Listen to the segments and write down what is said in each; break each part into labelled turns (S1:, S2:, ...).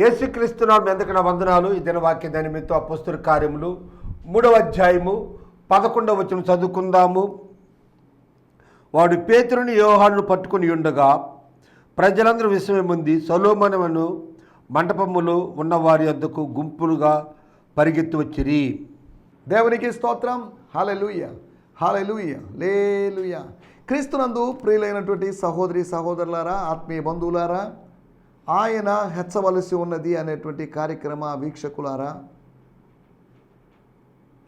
S1: యేసుక్రీస్తునామమున మీ అందరికీ నా వందనాలు. ఈ దిన వాక్య నిమిత్తం అపొస్తలుల కార్యములు 3వ అధ్యాయము 11వ వచనం చదువుకుందాము. వాడు పేతురుని యోహానును పట్టుకుని ఉండగా ప్రజలందరూ విస్మయముంది సొలొమోను మంటపములో ఉన్న వారి వద్దకు గుంపులుగా పరిగెత్తి వచ్చిరి.
S2: దేవునికి స్తోత్రం. హల్లెలూయా, హల్లెలూయా, హల్లెలూయా. క్రీస్తునందు ప్రియులైనటువంటి సహోదరి సహోదరులారా, ఆత్మీయ బంధువులారా, ఆయన హెచ్చవలసి ఉన్నది అనేటువంటి కార్యక్రమ వీక్షకులారా,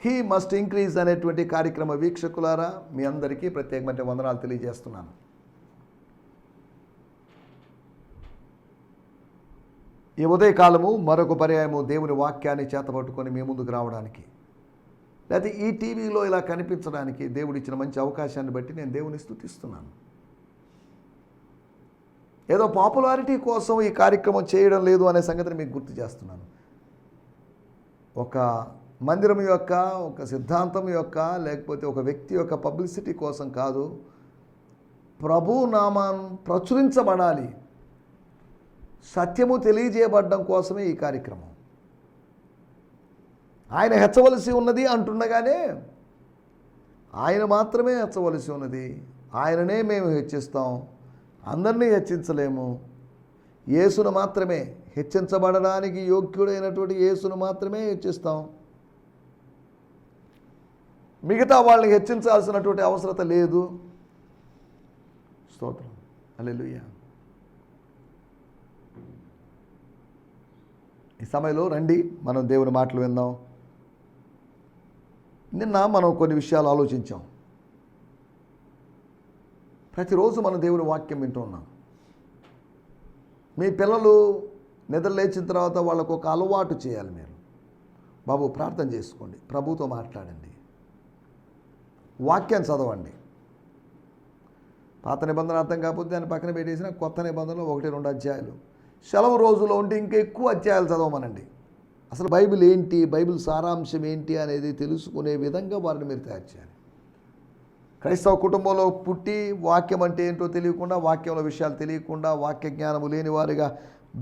S2: హీ మస్ట్ ఇంక్రీజ్ అనేటువంటి కార్యక్రమ వీక్షకులారా, మీ అందరికీ ప్రత్యేకమైన వందనాలు తెలియజేస్తున్నాను. ఈ ఉదయకాలము మరొక పర్యాయము దేవుని వాక్యాన్ని చేతపట్టుకొని మీ ముందుకు రావడానికి, లేకపోతే ఈ టీవీలో ఇలా కనిపించడానికి దేవుడిచ్చిన మంచి అవకాశాన్ని బట్టి నేను దేవుని స్తుతిస్తున్నాను. ఏదో పాపులారిటీ కోసం ఈ కార్యక్రమం చేయడం లేదు అనే సంగతిని మీకు గుర్తు చేస్తున్నాను. ఒక మందిరం యొక్క, ఒక సిద్ధాంతం యొక్క, లేకపోతే ఒక వ్యక్తి యొక్క పబ్లిసిటీ కోసం కాదు, ప్రభు నామం ప్రచురించబడాలి, సత్యము తెలియజేయబడడం కోసమే ఈ కార్యక్రమం. ఆయన హెచ్చవలసి ఉన్నది అంటుండగానే ఆయన మాత్రమే హెచ్చవలసి ఉన్నది, ఆయననే మేము హెచ్చిస్తాం, అందరినీ హెచ్చించలేము. యేసును మాత్రమే, హెచ్చించబడడానికి యోగ్యుడైనటువంటి యేసును మాత్రమే హెచ్చిస్తాం. మిగతా వాళ్ళని హెచ్చించాల్సినటువంటి అవసరత లేదు. స్తోత్రం, హల్లెలూయా. ఈ సమయంలో రండి మనం దేవుని మాటలు విందాం. నిన్న మనం కొన్ని విషయాలు ఆలోచించాం. ప్రతిరోజు మనం దేవుని వాక్యం వింటూ ఉన్నాం. మీ పిల్లలు నిద్ర లేచిన తర్వాత వాళ్ళకు ఒక అలవాటు చేయాలి. మీరు బాబు ప్రార్థన చేసుకోండి, ప్రభుతో మాట్లాడండి, వాక్యాన్ని చదవండి. పాత నిబంధన అర్థం కాకపోతే దాన్ని పక్కన పెట్టేసిన కొత్త నిబంధనలో 1-2 అధ్యాయాలు, సెలవు రోజులో ఉంటే ఇంకా ఎక్కువ అధ్యాయాలు చదవమనండి. అసలు బైబిల్ ఏంటి, బైబిల్ సారాంశం ఏంటి అనేది తెలుసుకునే విధంగా వారిని మీరు తయారు చేయాలి. క్రైస్తవ కుటుంబంలో పుట్టి వాక్యం అంటే ఏంటో తెలియకుండా, వాక్యంలో విషయాలు తెలియకుండా, వాక్య జ్ఞానము లేని వారిగా,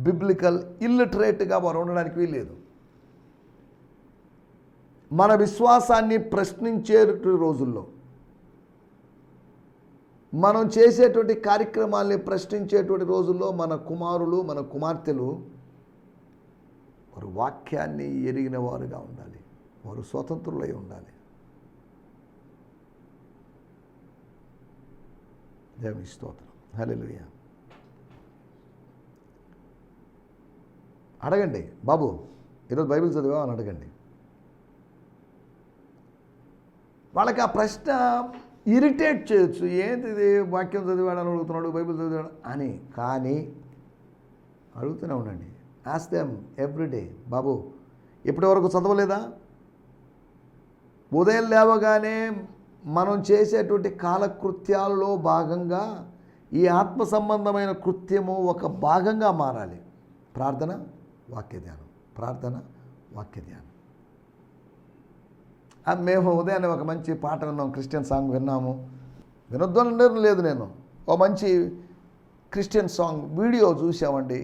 S2: బిబ్లికల్ ఇల్లిటరేట్గా వారు ఉండడానికి వీల్లేదు. మన విశ్వాసాన్ని ప్రశ్నించే రోజుల్లో, మనం చేసేటువంటి కార్యక్రమాల్ని ప్రశ్నించేటువంటి రోజుల్లో మన కుమారులు, మన కుమార్తెలు వారు వాక్యాన్ని ఎరిగిన వారుగా ఉండాలి, వారు స్వతంత్రులై ఉండాలి. దేవుని స్తోత్రం, హల్లెలూయా. అడగండి, బాబు ఈరోజు బైబిల్ చదివా అని అడగండి. వాళ్ళకి ఆ ప్రశ్న ఇరిటేట్ చేయొచ్చు, ఏంటిది వాక్యం చదివాడని అడుగుతున్నాడు, బైబిల్ చదివాడు అని. కానీ అడుగుతూనే ఉండండి. ఆస్క్ దెమ్ ఎవ్రీడే, బాబు ఇప్పటి వరకు చదవలేదా? ఉదయం లేవగానే మనం చేసేటువంటి కాలకృత్యాలలో భాగంగా ఈ ఆత్మ సంబంధమైన కృత్యము ఒక భాగంగా మారాలి. ప్రార్థన, వాక్య ధ్యానం, ప్రార్థన, వాక్య ధ్యానం. మేము ఉదయాన్నే ఒక మంచి పాట విన్నాం, క్రిస్టియన్ సాంగ్ విన్నాము. వినొద్దనడం లేదు, నేను ఒక మంచి క్రిస్టియన్ సాంగ్ వీడియో చూసామండి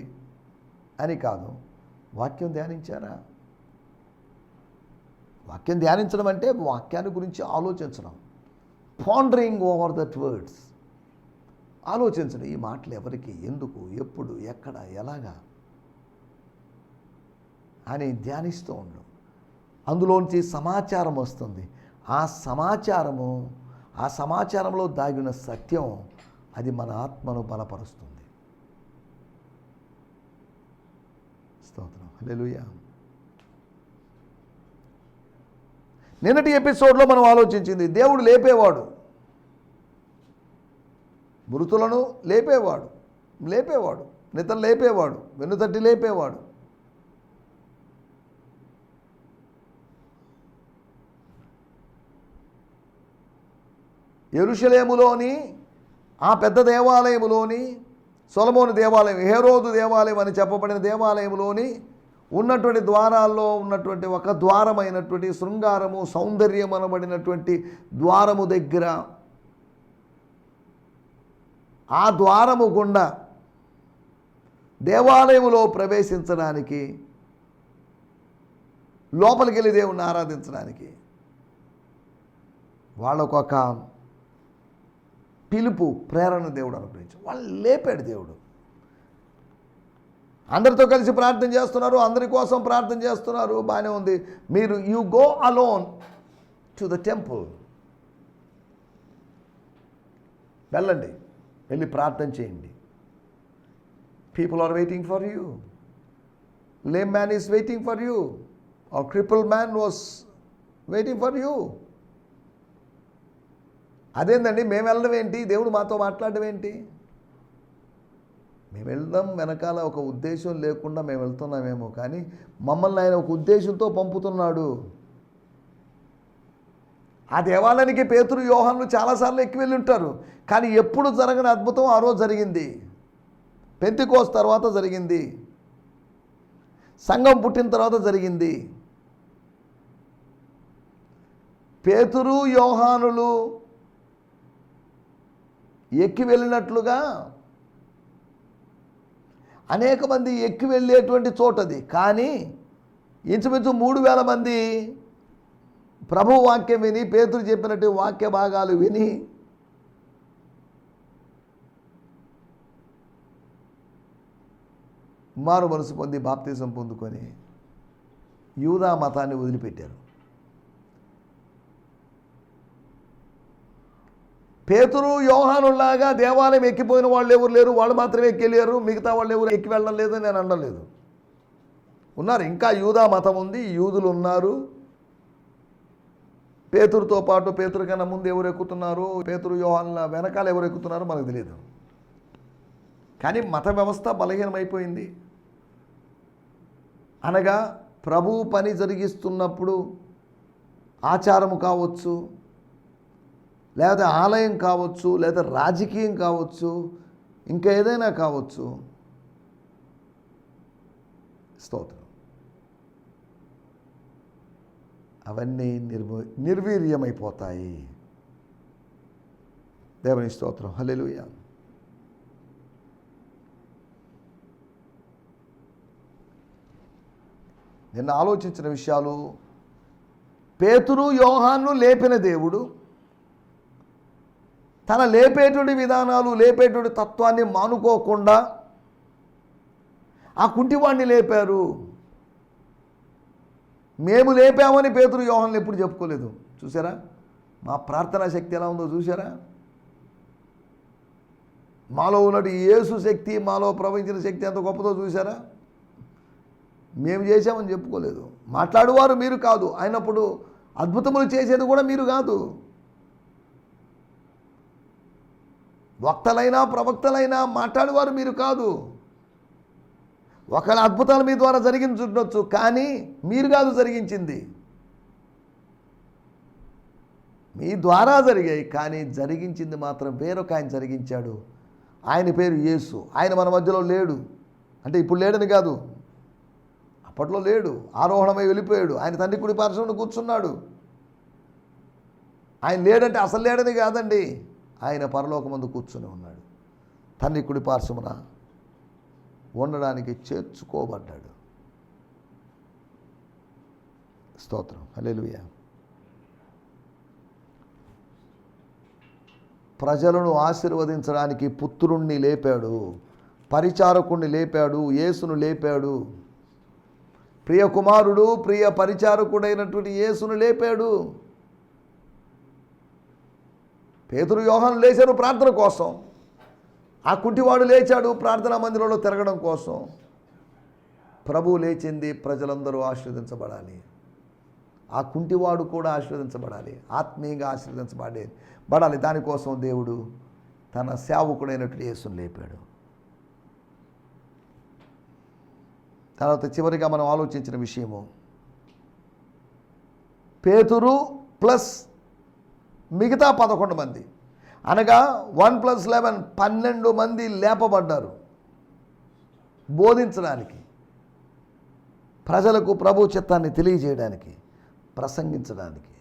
S2: అని కాదు. వాక్యం ధ్యానించారా? వాక్యం ధ్యానించడం అంటే వాక్యాన్ని గురించి ఆలోచించడం, పాండరింగ్ ఓవర్ దట్ వర్డ్స్. ఆలోచించడం, ఈ మాటలు ఎవరికి, ఎందుకు, ఎప్పుడు, ఎక్కడ, ఎలాగా అని ధ్యానిస్తూ ఉండడం. అందులోంచి సమాచారం వస్తుంది. ఆ సమాచారంలో దాగిన సత్యం, అది మన ఆత్మను బలపరుస్తుంది. స్తోత్రం, హల్లెలూయా. నిన్నటి ఎపిసోడ్లో మనం ఆలోచించింది, దేవుడు లేపేవాడు, మృతులను లేపేవాడు, నిద్ర లేపేవాడు, వెన్నుతట్టి లేపేవాడు. యెరూషలేములోని ఆ పెద్ద దేవాలయములోని, సొలొమోను దేవాలయం, హేరోదు దేవాలయం అని చెప్పబడిన దేవాలయంలోని ఉన్నటువంటి ద్వారాల్లో ఉన్నటువంటి ఒక ద్వారమైనటువంటి శృంగారము, సౌందర్యం అనబడినటువంటి ద్వారము దగ్గర, ఆ ద్వారము గుండా దేవాలయంలో ప్రవేశించడానికి, లోపలికి వెళ్ళి దేవుణ్ణి ఆరాధించడానికి వాళ్ళకొక పిలుపు, ప్రేరణ దేవుడు అనుగ్రహించాడు. వాళ్ళు లేపాడు దేవుడు. అందరితో కలిసి ప్రార్థన చేస్తున్నారు, అందరి కోసం ప్రార్థన చేస్తున్నారు, బాగానే ఉంది. మీరు you go alone to the temple, వెళ్ళండి, వెళ్ళి ప్రార్థన చేయండి. People are waiting for you. Lame man is waiting for you. Or cripple man was waiting for you. అదేందండి మేము వెళ్ళడం ఏంటి, దేవుడు మాతో మాట్లాడడం ఏంటి? మేము వెళ్దాం వెనకాల ఒక ఉద్దేశం లేకుండా మేము వెళ్తున్నామేమో, కానీ మమ్మల్ని ఆయన ఒక ఉద్దేశంతో పంపుతున్నాడు. ఆ దేవాలయానికి పేతురు, యోహానులు చాలాసార్లు ఎక్కి వెళ్ళి ఉంటారు, కానీ ఎప్పుడు జరగని అద్భుతం ఆ రోజు జరిగింది. పెంతెకోస్తు తర్వాత జరిగింది, సంఘం పుట్టిన తర్వాత జరిగింది. పేతురు, యోహానులు ఎక్కి వెళ్ళినట్లుగా అనేక మంది ఎక్కి వెళ్ళేటువంటి చోటది. కానీ ఇంచుమించు 3000 మంది ప్రభు వాక్యం విని, పేతురు చెప్పినట్టు వాక్య భాగాలు విని మారు మనసు పొంది బాప్తిజం పొందుకొని యూదా మతాన్ని వదిలిపెట్టారు. పేతురు, యోహానులాగా దేవాలయం ఎక్కిపోయిన వాళ్ళు ఎవరు లేరు, వాళ్ళు మాత్రమే ఎక్కెళ్ళారు, మిగతా వాళ్ళు ఎవరు ఎక్కి వెళ్ళడం లేదని నేను అనలేదు. ఉన్నారు, ఇంకా యూదా మతం ఉంది, యూదులు ఉన్నారు. పేతురుతో పాటు, పేతురు కన్నా ముందు ఎవరు ఎక్కుతున్నారు, పేతురు యోహానుల వెనకాల ఎవరు ఎక్కుతున్నారో మనకు తెలియదు. కానీ మత వ్యవస్థ బలహీనమైపోయింది. అనగా ప్రభు పని జరిగిస్తున్నప్పుడు ఆచారము కావచ్చు, లేదా ఆలయం కావచ్చు, లేదా రాజకీయం కావచ్చు, ఇంకా ఏదైనా కావచ్చు, స్తోత్రం, అవన్నీ నిర్వీర్యమైపోతాయి. దేవుని స్తోత్రం, హల్లెలూయా. నిన్న ఆలోచించిన విషయాలు, పేతురు, యోహాను లేపిన దేవుడు తన లేపేటువంటి విధానాలు, లేపేటువంటి తత్వాన్ని మానుకోకుండా ఆ కుంటివాడిని లేపారు. మేము లేపామని పేతురు, యోహానులు ఎప్పుడు చెప్పుకోలేదు. చూసారా మా ప్రార్థనా శక్తి ఎలా ఉందో? చూసారా మాలో ఉన్నట్టు యేసు శక్తి, మాలో ప్రవహించిన శక్తి ఎంత గొప్పదో చూసారా? మేము చేసామని చెప్పుకోలేదు. మాట్లాడువారు మీరు కాదు, అయినప్పుడు అద్భుతములు చేసేది కూడా మీరు కాదు. వక్తలైనా ప్రవక్తలైనా మాట్లాడేవారు మీరు కాదు. ఒకళ్ళ అద్భుతాలు మీ ద్వారా జరిగించుండొచ్చు, కానీ మీరు కాదు జరిగించింది. మీ ద్వారా జరిగాయి, కానీ జరిగించింది మాత్రం వేరొక ఆయన జరిగించాడు. ఆయన పేరు యేసు. ఆయన మన మధ్యలో లేడు. అంటే ఇప్పుడు లేడని కాదు, అప్పట్లో లేడు, ఆరోహణమై వెళ్ళిపోయాడు. ఆయన తండ్రి కుడి పార్శ్వమున కూర్చున్నాడు. ఆయన లేడంటే అసలు లేడని కాదండి, ఆయన పరలోకమందు కూర్చుని ఉన్నాడు. తండ్రి కుడి పార్శ్వమున ఉండడానికి చేర్చుకోబడ్డాడు. స్తోత్రం, హల్లెలూయా. ప్రజలను ఆశీర్వదించడానికి పుత్రుణ్ణి లేపాడు, పరిచారకుణ్ణి లేపాడు, యేసును లేపాడు. ప్రియ కుమారుడు, ప్రియ పరిచారకుడైనటువంటి యేసును లేపాడు. పేతురు, యోహాను లేచారు ప్రార్థన కోసం. ఆ కుంటివాడు లేచాడు ప్రార్థనా మందిరంలో తిరగడం కోసం. ప్రభువు లేచింది ప్రజలందరూ ఆశీర్వదించబడాలి. ఆ కుంటివాడు కూడా ఆశీర్వదించబడాలి, ఆత్మీయంగా ఆశీర్వదించబడాలి. దానికోసం దేవుడు తన సేవకుడైనటువంటి యేసును లేపాడు. తర్వాత చివరిగా మనం ఆలోచించిన విషయము, పేతురు ప్లస్ మిగతా 11 మంది, అనగా 1 + 11 12 మంది లేపబడ్డారు బోధించడానికి, ప్రజలకు ప్రభు చిత్తాన్ని తెలియజేయడానికి, ప్రసంగించడానికి.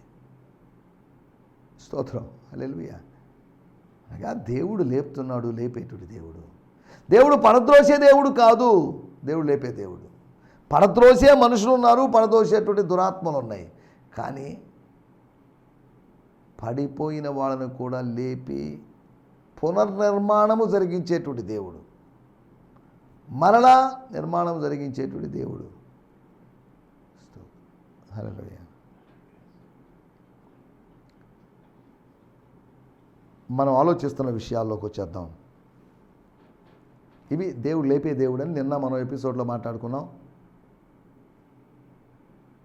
S2: స్తోత్రం, హల్లెలూయా. అనగా దేవుడు లేపుతున్నాడు, లేపేటుడి దేవుడు. దేవుడు పడద్రోసే దేవుడు కాదు, దేవుడు లేపే దేవుడు. పడద్రోసే మనుషులు ఉన్నారు, పడద్రోసేటువంటి దురాత్మలు ఉన్నాయి. కానీ పడిపోయిన వాళ్ళను కూడా లేపి పునర్నిర్మాణము జరిగించేటువంటి దేవుడు, మరలా నిర్మాణం జరిగించేటువంటి దేవుడు. హల్లెలూయా. మనం ఆలోచిస్తున్న విషయాల్లోకి వచ్చేద్దాం. ఇవి దేవుడు లేపే దేవుడు అని నిన్న మనం ఎపిసోడ్లో మాట్లాడుకున్నాం.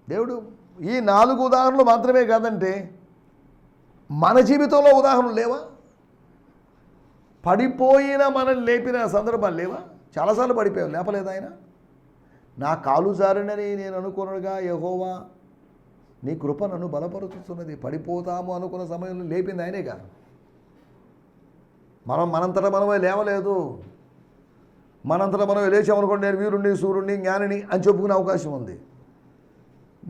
S2: దేవుడు ఈ 4 ఉదాహరణలు మాత్రమే కాదంటే మన జీవితంలో ఉదాహరణలు లేవా? పడిపోయిన మనల్ని లేపిన సందర్భాలు లేవా? చాలాసార్లు పడిపోయాం, లేపలేదు ఆయన. నా కాలు జారినని నేను అనుకున్నగా యెహోవా నీ కృప నన్ను బలపరుచుతున్నది. పడిపోతాము అనుకున్న సమయంలో లేపింది ఆయనే కాదు. మనంతటా మనమే లేవలేదు. మనంతటా మనం లేచామనుకోండి, నేను వీరుణ్ణి, సూర్యుడిని, జ్ఞానిని అని చెప్పుకునే అవకాశం ఉంది.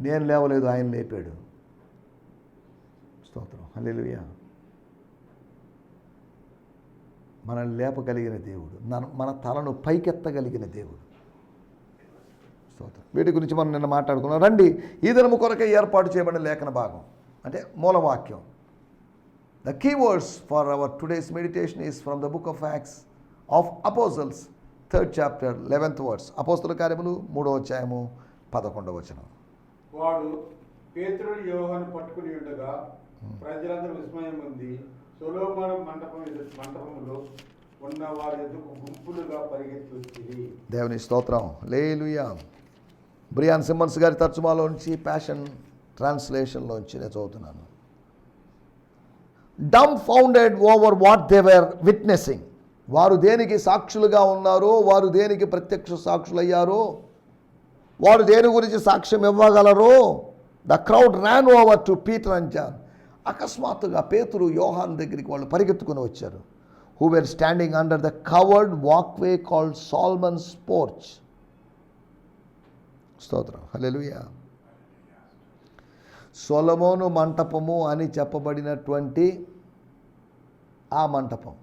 S2: నేను లేవలేదు, ఆయన లేపాడు. స్తోత్రం, హల్లెలూయా. మనల్ని లేపగలిగిన దేవుడు, మన తలను పైకెత్తగలిగిన దేవుడు. స్తోత్రం. వీటి గురించి మనం నిన్న మాట్లాడుకున్నాం. రండి, ఈ దినము కొరకే ఏర్పాటు చేయబడిన లేఖన భాగం అంటే మూలవాక్యం. The key words for our today's meditation is from the book of Acts of Apostles, 3rd chapter, 11th verse. అపోస్తల కార్యములు 3వ అధ్యాయము 11వ వచనం.
S1: వాడు పేతురుని యోహాను పట్టుకుని ఉండగా ప్రజలందరూ విస్మయం ఉంది. సొలొమోను మంటపంలో ఉన్న వారి ఎదుకు గుంపులుగా పరిగెత్తి వచ్చింది. దేవుని స్తోత్రం, హల్లెలూయా. బ్రియాన్ సిమ్మన్స్ గారి తర్జుమాలోంచి, ప్యాషన్ ట్రాన్స్లేషన్లోంచి నేను చదువుతున్నాను. dumbfounded over what they were witnessing. వారు దేనికి సాక్షులుగా ఉన్నారో, వారు దేనికి ప్రత్యక్ష సాక్షులయ్యారో, వారు దేని గురించి సాక్ష్యం ఇవ్వగలరో, the crowd ran over to Peter and John. అకస్మాత్తుగా పేతురు, యోహాను దగ్గరికి వాళ్ళు పరిగెత్తుకుని వచ్చారు. who were standing under the covered walkway called Solomon's porch. స్తోత్రం, హల్లెలూయా. సొలొమోను మంటపము అని చెప్పబడినటువంటి ఆ మంటపం.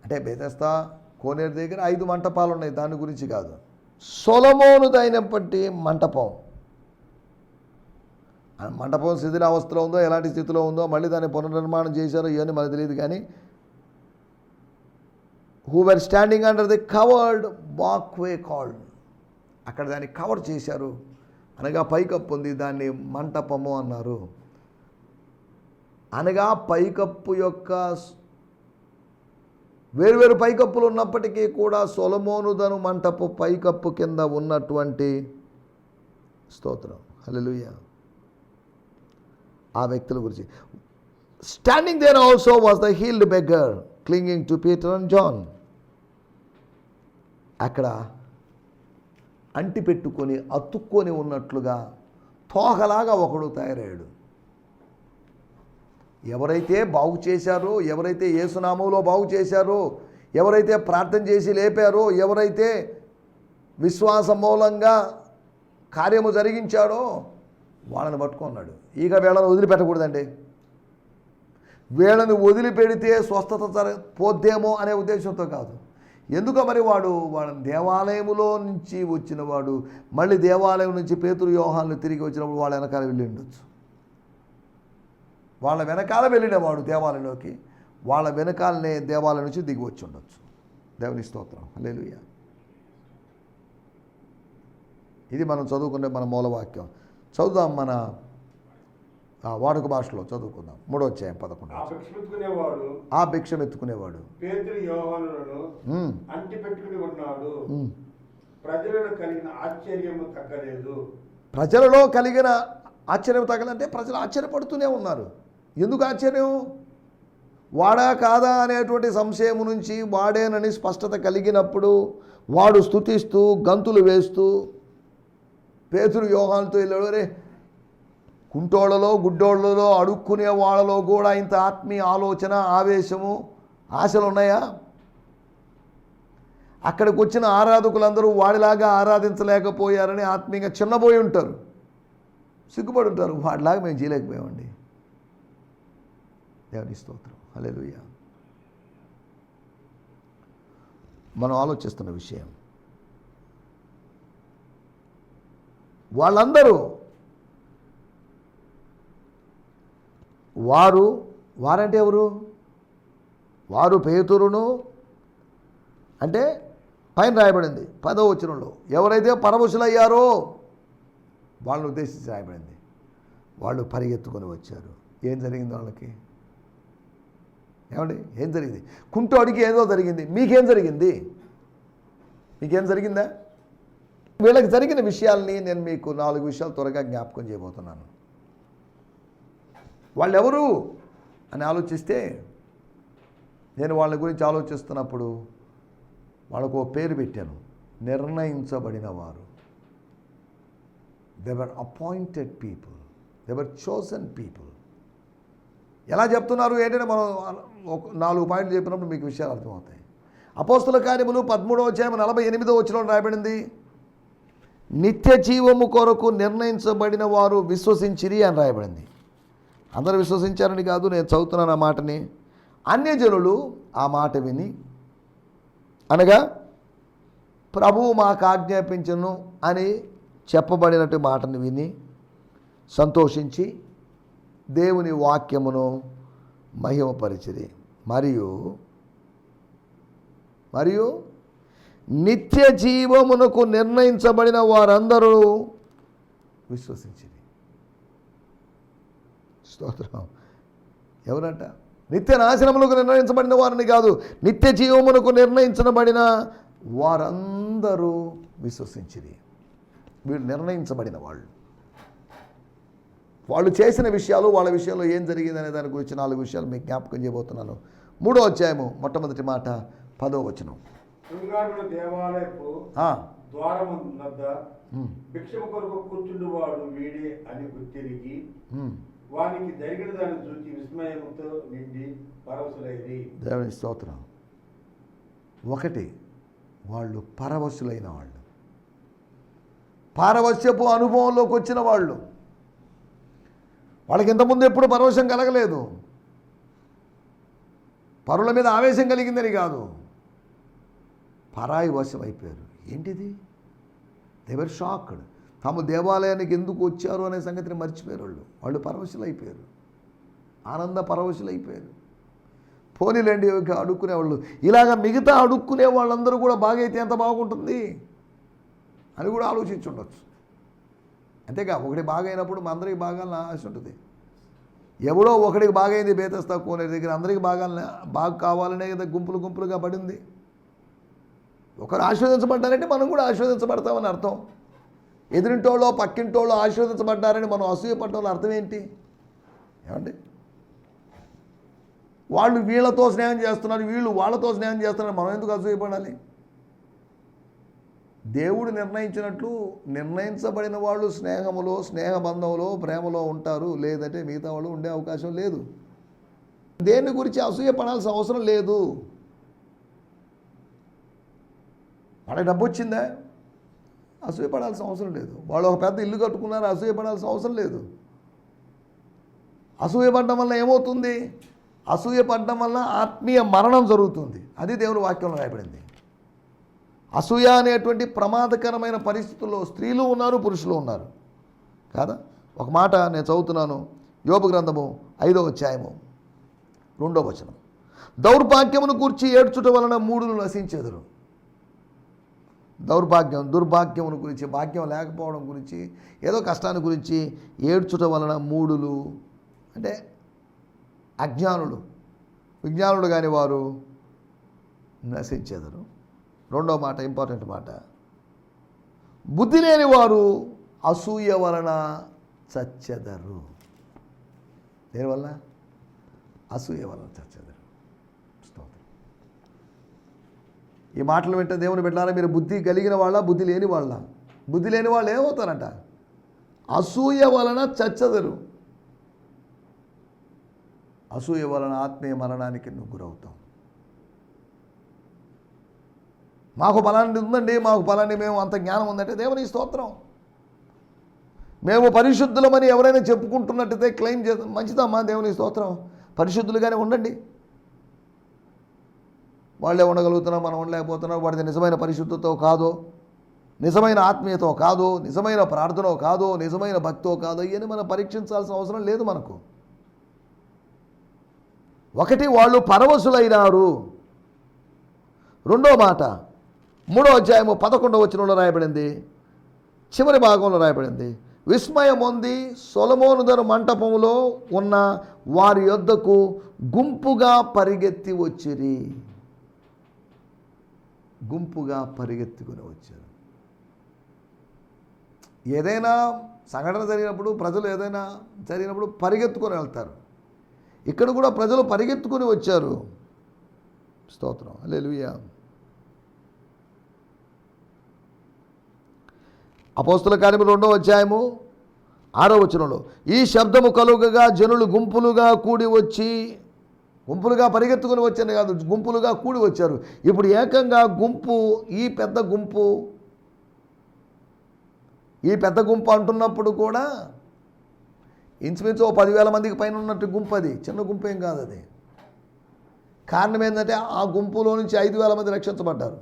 S1: అంటే బెతెస్దా కోనేరు దగ్గర 5 మంటపాలు ఉన్నాయి, దాని గురించి కాదు. సొలొమోనుదైనప్పటి మంటపం. మంటపం శిథిలావస్థలో ఉందో, ఎలాంటి స్థితిలో ఉందో, మళ్ళీ దాన్ని పునర్నిర్మాణం చేశారో ఇవన్నీ మనకు తెలియదు. కానీ who were standing under the covered walkway called, అక్కడ దాన్ని కవర్ చేశారు, అనగా పైకప్పు ఉంది, దాన్ని మంటపము అన్నారు. అనగా పైకప్పు యొక్క వేరువేరు పైకప్పులు ఉన్నప్పటికీ కూడా సొలొమోనుదను మంటపు పైకప్పు కింద ఉన్నటువంటి, స్తోత్రం, హల్లెలూయా, ఆ వ్యక్తుల గురించి. Standing there also was the healed beggar clinging to Peter and John. అక్కడ అంటి పెట్టుకొని అతుక్కొని ఉన్నట్లుగా తోకలాగా ఒకడు తయారయ్యాడు. ఎవరైతే బాగు చేశారో, ఎవరైతే యేసునామంలో బాగు చేశారో, ఎవరైతే ప్రార్థన చేసి లేపారో, ఎవరైతే విశ్వాస మూలంగా కార్యము జరిగించాడో వాళ్ళని పట్టుకున్నాడు. ఇక వీళ్ళని వదిలిపెట్టకూడదండి. వీళ్ళని వదిలిపెడితే స్వస్థత పోద్దేమో అనే ఉద్దేశంతో కాదు. ఎందుకో మరి వాడు దేవాలయములో నుంచి వచ్చిన వాడు మళ్ళీ దేవాలయం నుంచి పేతురు యోహాన్లు తిరిగి వచ్చినప్పుడు వాళ్ళ వెనకాల వెళ్ళి ఉండొచ్చు. వాళ్ళ వెనకాల వెళ్ళినవాడు దేవాలయంలోకి, వాళ్ళ వెనకాలనే దేవాలయం నుంచి దిగి వచ్చి ఉండొచ్చు. దేవుని స్తోత్రం, హల్లెలూయా. ఇది మనం చదువుకునే మన మూలవాక్యం. చదువుదాం, మన వాడుక భాషలో చదువుకుందాం. 3వ అధ్యాయం 11. ఆ భిక్షం ఎత్తుకునేవాడు పేతురు యోహానులను అంటి పెట్టుకుని ఉన్నాడు. ప్రజలలో కలిగిన ఆశ్చర్యము తగ్గలేదు.
S2: ప్రజలలో కలిగిన ఆశ్చర్యం తగ్గలంటే ప్రజలు ఆశ్చర్యపడుతూనే ఉన్నారు. ఎందుకు ఆశ్చర్యం? వాడా కాదా అనేటువంటి సంశయం నుంచి వాడేనని స్పష్టత కలిగినప్పుడు వాడు స్తుతిస్తూ గంతులు వేస్తూ పేతురు యోహానుతో వెళ్ళాడు. అరే, కుంటోళ్లలో, గుడ్డోళ్లలో, అడుక్కునే వాళ్ళలో కూడా ఇంత ఆత్మీయ ఆలోచన, ఆవేశము, ఆశలు ఉన్నాయా? అక్కడికి వచ్చిన ఆరాధకులందరూ వాడిలాగా ఆరాధించలేకపోయారని ఆత్మీయంగా చిన్నబోయి ఉంటారు, సిగ్గుపడి ఉంటారు. వాడిలాగా మేము చేయలేకపోయామండి. దేవుని స్తోత్రం, హల్లెలూయా. మనం ఆలోచిస్తున్న విషయం. వాళ్ళందరూ వారంటే ఎవరు? వారు పేతురును, అంటే పైన రాయబడింది 10వ వచనంలో, ఎవరైతే పరవశులయ్యారో వాళ్ళని ఉద్దేశించి రాయబడింది. వాళ్ళు పరిగెత్తుకొని వచ్చారు. ఏం జరిగింది వాళ్ళకి? ఏమండి, ఏం జరిగింది? కుంటోడికి ఏదో జరిగింది. మీకేం జరిగింది? మీకేం జరిగిందా? వీళ్ళకి జరిగిన విషయాల్ని నేను మీకు 4 విషయాలు త్వరగా జ్ఞాపకం చేయబోతున్నాను. వాళ్ళెవరు అని ఆలోచిస్తే, నేను వాళ్ళ గురించి ఆలోచిస్తున్నప్పుడు వాళ్ళకు ఓ పేరు పెట్టాను, నిర్ణయించబడిన వారు. They were appointed people, they were chosen people. ఎలా చెప్తున్నారు ఏంటంటే, మనం 4 పాయింట్లు చెప్పినప్పుడు మీకు విషయాలు అర్థమవుతాయి. అపోస్తుల కార్యములు 13వ అధ్యాయం 48వ వచనంలో రాయబడింది, నిత్య జీవము కొరకు నిర్ణయించబడిన వారు విశ్వసించిరి అని రాయబడింది. అందరూ విశ్వసించారని కాదు, నేను చదువుతున్నాను ఆ మాటని. అన్యజనులు ఆ మాట విని, అనగా ప్రభువు మాకు ఆజ్ఞాపించను అని చెప్పబడినట్టు మాటను విని సంతోషించి దేవుని వాక్యమును మహిమపరిచిరి. మరియు నిత్య జీవమునకు నిర్ణయించబడిన వారందరూ విశ్వసించిరి. స్తోత్రం. ఎవరంట? నిత్య నాశనములకు నిర్ణయించబడిన వారిని కాదు, నిత్య జీవమునకు నిర్ణయించబడిన వారందరూ విశ్వసించిరి. వీళ్ళు నిర్ణయించబడిన వాళ్ళు చేసిన విషయాలు, వాళ్ళ విషయంలో ఏం జరిగిందనే దాని గురించి 4 విషయాలు మీకు జ్ఞాపకం చేయబోతున్నాను. 3వ అధ్యాయము మొట్టమొదటి మాట 10వ వచనం.
S1: దేవాలయపు ద్వారము వద్ద భిక్షము కొరకు కూర్చుండువాడు వీడే అని గుర్తిరిగి వానికి జరిగిన దాన్ని చూసి విస్మయంతో నిండి పరవశులైరి.
S2: దేవుని స్తోత్రం. 1, వాళ్ళు పరవశులైన వాళ్ళు, పారవశ్యపు అనుభవంలోకి వచ్చిన వాళ్ళు. వాళ్ళకి ఇంతకుముందు ఎప్పుడు పరవశం కలగలేదు. పరుల మీద ఆవేశం కలిగిందని కాదు, పరాయి వశం అయిపోయారు. ఏంటిది? They were shocked. తాము దేవాలయానికి ఎందుకు వచ్చారు అనే సంగతిని మర్చిపోయారు. వాళ్ళు పరవశులైపోయారు, ఆనంద పరవశులైపోయారు. పోనీలేండి అడుక్కునేవాళ్ళు, ఇలాగ మిగతా అడుక్కునే వాళ్ళందరూ కూడా బాగైతే ఎంత బాగుంటుంది అని కూడా ఆలోచించి ఉండొచ్చు. అంతేగా, ఒకటి బాగైనప్పుడు మా అందరికి బాగాలని ఆశ ఉంటుంది. ఎవడో ఒకడికి బాగైంది బేతస్తా కోనే దగ్గర, అందరికీ బాగా కావాలనే కదా గుంపులుగా పడింది. ఒకరు ఆశీర్వదించబడ్డారంటే మనం కూడా ఆశీర్వదించబడతామని అర్థం. ఎదురింటోళ్ళో పక్కింటోళ్ళో ఆశీర్వదించబడ్డారని మనం అసూయపడటంలో అర్థం ఏంటి? ఏమండి, వాళ్ళు వీళ్ళతో స్నేహం చేస్తున్నారు, వీళ్ళు వాళ్ళతో స్నేహం చేస్తున్నారు, మనం ఎందుకు అసూయపడాలి? దేవుడు నిర్ణయించినట్లు నిర్ణయించబడిన వాళ్ళు స్నేహములో, స్నేహబంధంలో, ప్రేమలో ఉంటారు. లేదంటే మిగతా వాళ్ళు ఉండే అవకాశం లేదు. దేని గురించి అసూయపడాల్సిన అవసరం లేదు. వాళ్ళకి డబ్బు వచ్చిందా? అసూయపడాల్సిన అవసరం లేదు. వాళ్ళు ఒక పెద్ద ఇల్లు కట్టుకున్నారు, అసూయపడాల్సిన అవసరం లేదు. అసూయపడడం వల్ల ఏమవుతుంది? అసూయపడడం వల్ల ఆత్మీయ మరణం జరుగుతుంది. అది దేవుని వాక్యంలో రాయబడింది. అసూయ అనేటువంటి ప్రమాదకరమైన పరిస్థితుల్లో స్త్రీలు ఉన్నారు, పురుషులు ఉన్నారు కాదా? ఒక మాట నేను చదువుతున్నాను, యోబు గ్రంథము 5వ అధ్యాయము 2వ వచనం. దౌర్భాగ్యమును కూర్చి ఏడ్చుట వలన మూఢులు నశించెదరు. దుర్భాగ్యమును గురించి, భాగ్యం లేకపోవడం గురించి, ఏదో కష్టాన్ని గురించి ఏడ్చుట వలన మూఢులు అంటే విజ్ఞానులు కాని వారు నశించెదరు. 2వ మాట, ఇంపార్టెంట్ మాట, బుద్ధి లేని వారు అసూయ వలన చచ్చెదరు. దేనివల్ల? అసూయ వలన చచ్చెదరు. స్తోత్రం. ఈ మాటలు వింటే దేవుని బిడ్డలారా, మీరు బుద్ధి కలిగిన వాళ్ళ, బుద్ధి లేని వాళ్ళ? బుద్ధి లేని వాళ్ళు ఏమవుతారంట? అసూయ వలన చచ్చెదరు. అసూయ వలన ఆత్మీయ మరణానికి నువ్వు గురవుతావు. మాకు ఫలాన్ని ఉందండి, మాకు ఫలాన్ని, మేము అంత జ్ఞానం ఉందంటే దేవుని స్తోత్రం. మేము పరిశుద్ధులమని ఎవరైనా చెప్పుకుంటున్నట్టయితే క్లెయిమ్ చేద్దాం, మంచిదమ్మా, దేవుని స్తోత్రం, పరిశుద్ధులుగానే ఉండండి. వాళ్ళే ఉండగలుగుతున్నాం, మనం ఉండలేకపోతున్నాం. వాడిది నిజమైన పరిశుద్ధతో కాదో, నిజమైన ఆత్మీయతో కాదో, నిజమైన ప్రార్థనో కాదో, నిజమైన భక్తో కాదో, ఇవన్నీ మనం పరీక్షించాల్సిన అవసరం లేదు మనకు. ఒకటి, వాళ్ళు పరవశులైనారు. రెండో మాట 3వ అధ్యాయము 11వ వచనంలో రాయబడింది, చివరి భాగంలో రాయబడింది, విస్మయం పొంది సొలొమోను మంటపంలో ఉన్న వారి యొద్దకు గుంపుగా పరిగెత్తి వచ్చిరి. గుంపుగా పరిగెత్తుకుని వచ్చారు. ఏదైనా సంఘటన జరిగినప్పుడు, ప్రజలు ఏదైనా జరిగినప్పుడు పరిగెత్తుకొని వెళ్తారు. ఇక్కడ కూడా ప్రజలు పరిగెత్తుకొని వచ్చారు. స్తోత్రం, హల్లెలూయా. అపోస్తుల కార్యములు 2వ అధ్యాయము 6వ వచనంలో, ఈ శబ్దము కలుగగా జనులు గుంపులుగా కూడి వచ్చి, గుంపులుగా పరిగెత్తుకుని వచ్చాను కాదు, గుంపులుగా కూడి వచ్చారు. ఇప్పుడు ఏకంగా గుంపు, ఈ పెద్ద గుంపు అంటున్నప్పుడు కూడా ఇంచుమించు 10,000 మందికి పైన ఉన్నట్టు గుంపు. అది చిన్న గుంపు ఏం కాదు. అది కారణం ఏంటంటే ఆ గుంపులో నుంచి 5,000 మంది రక్షించబడ్డారు.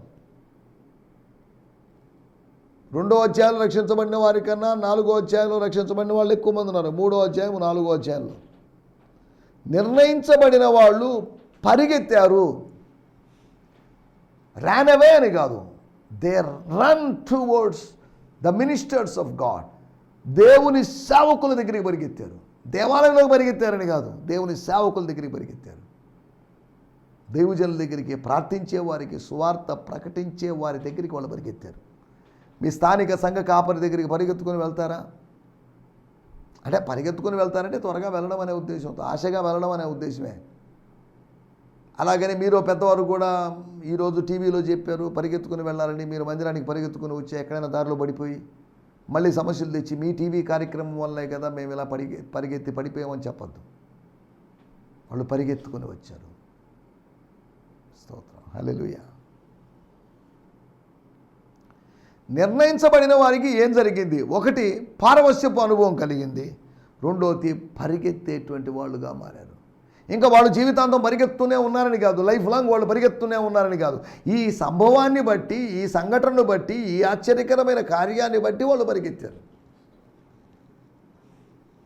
S2: 2వ అధ్యాయంలో రక్షించబడిన వారి కన్నా 4వ అధ్యాయంలో రక్షించబడిన వాళ్ళు ఎక్కువ మంది ఉన్నారు. 3వ అధ్యాయం 4వ అధ్యాయంలో నిర్ణయించబడిన వాళ్ళు పరిగెత్తారు. ర్యాన్ అవే అని కాదు, they run towards the ministers of God. దేవుని సేవకుల దగ్గరికి పరిగెత్తారు. దేవాలయంలోకి పరిగెత్తారని కాదు, దేవుని సేవకుల దగ్గరికి పరిగెత్తారు. దైవజనుల దగ్గరికి, ప్రార్థించే వారికి, సువార్త ప్రకటించే వారి దగ్గరికి వాళ్ళు పరిగెత్తారు. మీ స్థానిక సంఘ కాపరి దగ్గరికి పరిగెత్తుకొని వెళ్తారా? అంటే పరిగెత్తుకొని వెళ్తారంటే త్వరగా వెళ్ళడం అనే ఉద్దేశంతో, ఆశగా వెళ్ళడం అనే ఉద్దేశమే. అలాగని మీరు పెద్దవారు కూడా ఈరోజు టీవీలో చెప్పారు పరిగెత్తుకుని వెళ్ళాలని, మీరు మందిరానికి పరిగెత్తుకుని వచ్చి ఎక్కడైనా దారిలో పడిపోయి మళ్ళీ సమస్యలు తెచ్చి మీ టీవీ కార్యక్రమం వల్లే కదా మేము ఇలా పరిగెత్తి పడిపోయామని చెప్పద్దు. వాళ్ళు పరిగెత్తుకుని వచ్చారు. స్తోత్రం, హల్లెలూయా. నిర్ణయించబడిన వారికి ఏం జరిగింది? 1, పారవశ్యపు అనుభవం కలిగింది. 2ది, పరిగెత్తేటువంటి వాళ్ళుగా మారారు. ఇంకా వాళ్ళు జీవితాంతం పరిగెత్తుతూనే ఉన్నారని కాదు, లైఫ్ లాంగ్ వాళ్ళు పరిగెత్తుతూనే ఉన్నారని కాదు, ఈ సంభవాన్ని బట్టి, ఈ సంఘటనను బట్టి, ఈ ఆశ్చర్యకరమైన కార్యాన్ని బట్టి వాళ్ళు పరిగెత్తారు.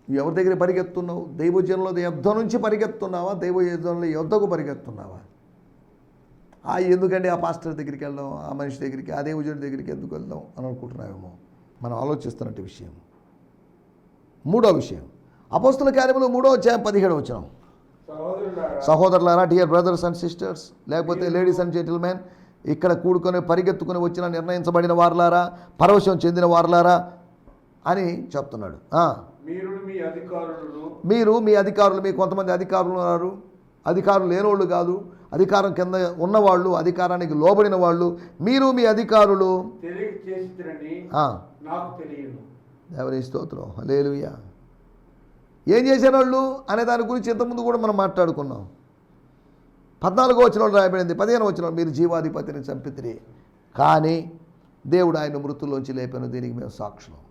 S2: ఎవరి దగ్గర పరిగెత్తున్నావు? దైవజనుల యుద్ధ నుంచి పరిగెత్తున్నావా? దైవజనుల యుద్ధకు పరిగెత్తున్నావా? ఎందుకంటే ఆ పాస్టర్ దగ్గరికి వెళ్దాం, ఆ మనిషి దగ్గరికి, ఆ దైవజనుడి దగ్గరికి ఎందుకు వెళ్దాం అని అనుకుంటున్నావేమో. మనం ఆలోచిస్తున్నట్టు విషయం. 3వ విషయం, అపోస్తుల కార్యములు 3వ అధ్యాయం 17వ వచనం, సహోదరులారా, డియర్ బ్రదర్స్ అండ్ సిస్టర్స్, లేకపోతే లేడీస్ అండ్ జెంటిల్మెన్, ఇక్కడ కూడుకొని పరిగెత్తుకుని వచ్చిన నిర్ణయించబడిన వారులారా, పరవశం చెందిన వారులారా అని చెప్తున్నాడు. మీరు మీ అధికారులు, మీ కొంతమంది అధికారులు ఉన్నారు, అధికారులు లేనోళ్ళు కాదు, అధికారం కింద ఉన్నవాళ్ళు, అధికారానికి లోబడిన వాళ్ళు, మీరు మీ అధికారులు ఎవరి స్తోత్రం, హల్లెలూయా. ఏం చేశారు వాళ్ళు అనే దాని గురించి ఇంతకుముందు కూడా మనం మాట్లాడుకున్నాం. 14వ వచనంలో రాయబడింది, 15వ వచనంలో, మీరు జీవాధిపతిని చంపితిరి కానీ దేవుడు ఆయన మృతుల్లోంచి లేపాను, దీనికి మేము సాక్షులం.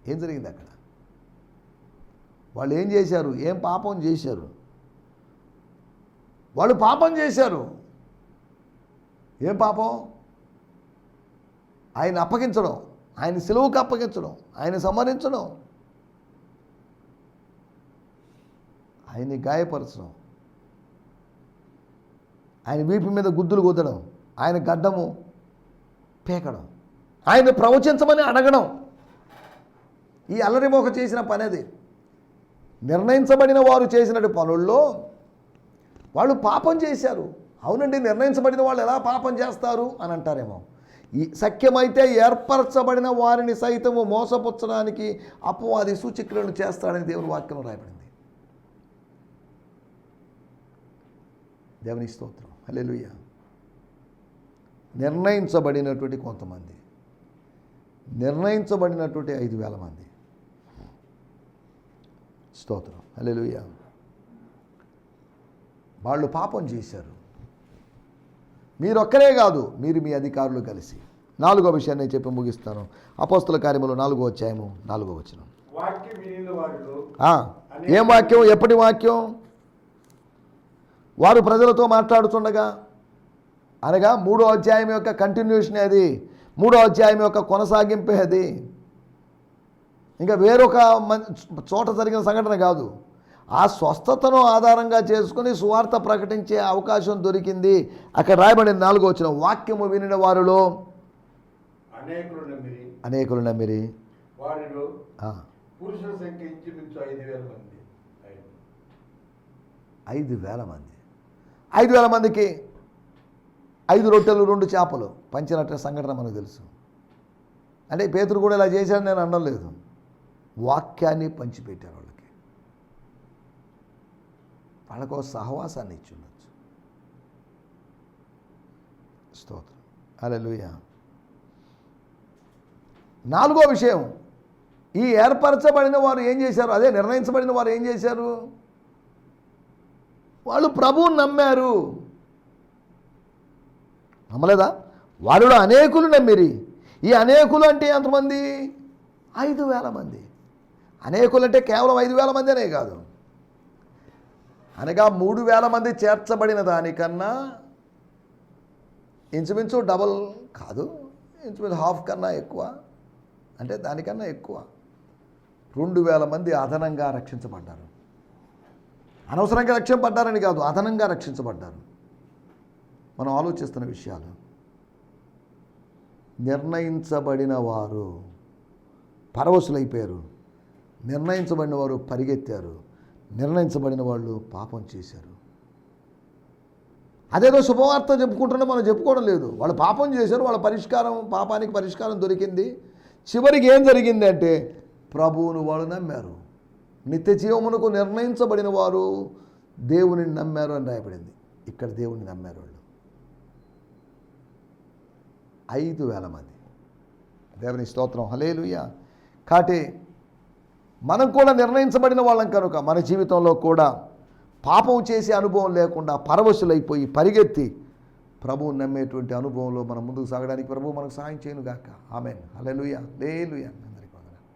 S2: ఏం జరిగింది అక్కడ? వాళ్ళు ఏం చేశారు? ఏం పాపం చేశారు? వాళ్ళు పాపం చేశారు. ఏం పాపం? ఆయన అప్పగించడం, ఆయన సిలువకు అప్పగించడం, ఆయన సంహరించడం, ఆయన్ని గాయపరచడం, ఆయన వీపు మీద గుద్దులు గుద్దడం, ఆయన గడ్డము పేకడం, ఆయన ప్రవచించమని అడగడం. ఈ అల్లరిమోక చేసిన పని అది. నిర్ణయించబడిన వారు చేసినట్టు పనుల్లో వాళ్ళు పాపం చేశారు. అవునండి, నిర్ణయించబడిన వాళ్ళు ఎలా పాపం చేస్తారు అని అంటారేమో. ఈ సఖ్యమైతే ఏర్పరచబడిన వారిని సైతము మోసపుచ్చడానికి అపవాది సూచక్రియలను చేస్తాడని దేవుని వాక్యం రాయబడింది. దేవుని స్తోత్రం, హల్లెలూయా. నిర్ణయించబడినటువంటి కొంతమంది, నిర్ణయించబడినటువంటి 5,000 మంది. స్తోత్రం, హల్లెలూయా. వాళ్ళు పాపం చేశారు. మీరొక్కరే కాదు, మీరు మీ అధికారులు కలిసి. 4వ విషయాన్ని నేను చెప్పి ముగిస్తాను. అపోస్తుల కార్యములు 4వ అధ్యాయము 4వ వచనం. ఏం వాక్యం? ఎప్పటి వాక్యం? వారు ప్రజలతో మాట్లాడుతుండగా అనగా 3వ అధ్యాయం యొక్క కంటిన్యూషన్ అది, 3వ అధ్యాయం యొక్క కొనసాగింపే అది. ఇంకా వేరొక చోట జరిగిన సంఘటన కాదు. ఆ స్వస్థతను ఆధారంగా చేసుకుని సువార్త ప్రకటించే అవకాశం దొరికింది. అక్కడ రాయబడిన 4వ వచనం, వాక్యము వినిన వారిలో అనేకులు నమ్మిరి.
S1: వారిలో పురుషుల సంఖ్య ఇంచుమించు 5,000 మంది.
S2: 5,000 మంది. 5,000 మందికి 5 రొట్టెలు 2 చేపలు పంచినట్టు సంఘటన మనకు తెలుసు. అంటే పేతురు కూడా ఇలా చేశాడు నేను అనడం లేదు. వాక్యాన్ని పంచిపెట్టారు వాళ్ళకి. వాళ్ళకు సహవాసాన్ని ఇచ్చి ఉండొచ్చు. స్తోత్రం, హల్లెలూయా. 4వ విషయం, ఈ ఏర్పరచబడిన వారు ఏం చేశారు? అదే నిర్ణయించబడిన వారు ఏం చేశారు? వాళ్ళు ప్రభువుని నమ్మారు. నమ్మలేదా? వారిలో అనేకులు నమ్మిరి. ఈ అనేకులు అంటే ఎంతమంది? 5,000 మంది. అనేకులు అంటే కేవలం 5,000 మంది అనే కాదు, అనగా 3,000 మంది చేర్చబడిన దానికన్నా ఇంచుమించు డబల్ కాదు, ఇంచుమించు హాఫ్ కన్నా ఎక్కువ, అంటే దానికన్నా ఎక్కువ 2,000 మంది అదనంగా రక్షించబడ్డారు. అనవసరంగా రక్షించబడ్డారని కాదు, అదనంగా రక్షించబడ్డారు. మనం ఆలోచిస్తున్న విషయాలు. నిర్ణయించబడిన వారు పరవశులైపోయారు, నిర్ణయించబడిన వారు పరిగెత్తారు, నిర్ణయించబడిన వాళ్ళు పాపం చేశారు. అదేదో శుభవార్త చెప్పుకుంటున్నా మనం చెప్పుకోవడం లేదు. వాళ్ళు పాపం చేశారు, వాళ్ళ పాపానికి పరిష్కారం దొరికింది. చివరికి ఏం జరిగింది అంటే ప్రభువును వాళ్ళు నమ్మారు. నిత్య జీవమునకు నిర్ణయించబడిన వారు దేవుని నమ్మారు అని రాయబడింది. ఇక్కడ దేవుని నమ్మారు వాళ్ళు 5,000 మంది. దేవుని స్తోత్రం, హల్లెలూయా. కాబట్టి మనం కూడా నిర్ణయించబడిన వాళ్ళం కనుక మన జీవితంలో కూడా పాపం చేసే అనుభవం లేకుండా పరవశులైపోయి పరిగెత్తి ప్రభువుని నమ్మేటువంటి అనుభవంలో మనం ముందుకు సాగడానికి ప్రభువు మనకు సహాయం చేయను గాక. ఆమేన్, హల్లెలూయా, హల్లెలూయా. అందరికీ వందనాలు.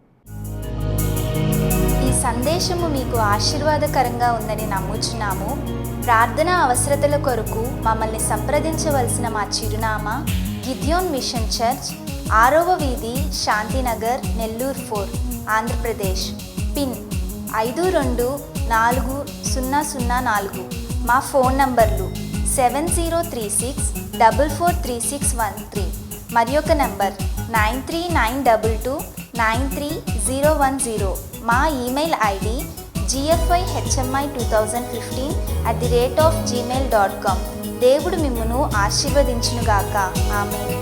S3: ఈ సందేశము మీకు ఆశీర్వాదకరంగా ఉందని నమ్ముచున్నాము. ప్రార్థనా అవసరతల కొరకు మమ్మల్ని సంప్రదించవలసిన మా చిరునామా గిద్యోన్ మిషన్ చర్చ్, 6వ వీధి, శాంతినగర్, నెల్లూరు 4, ఆంధ్రప్రదేశ్. పిన్ 524004. మా ఫోన్ నంబర్లు 7036443613 మరి ఒక నంబర్ 9392293010. మా ఈమెయిల్ ఐడి gfihmi2015@gmail.com. దేవుడు మిమ్మును ఆశీర్వదించునుగాక. ఆమేన్.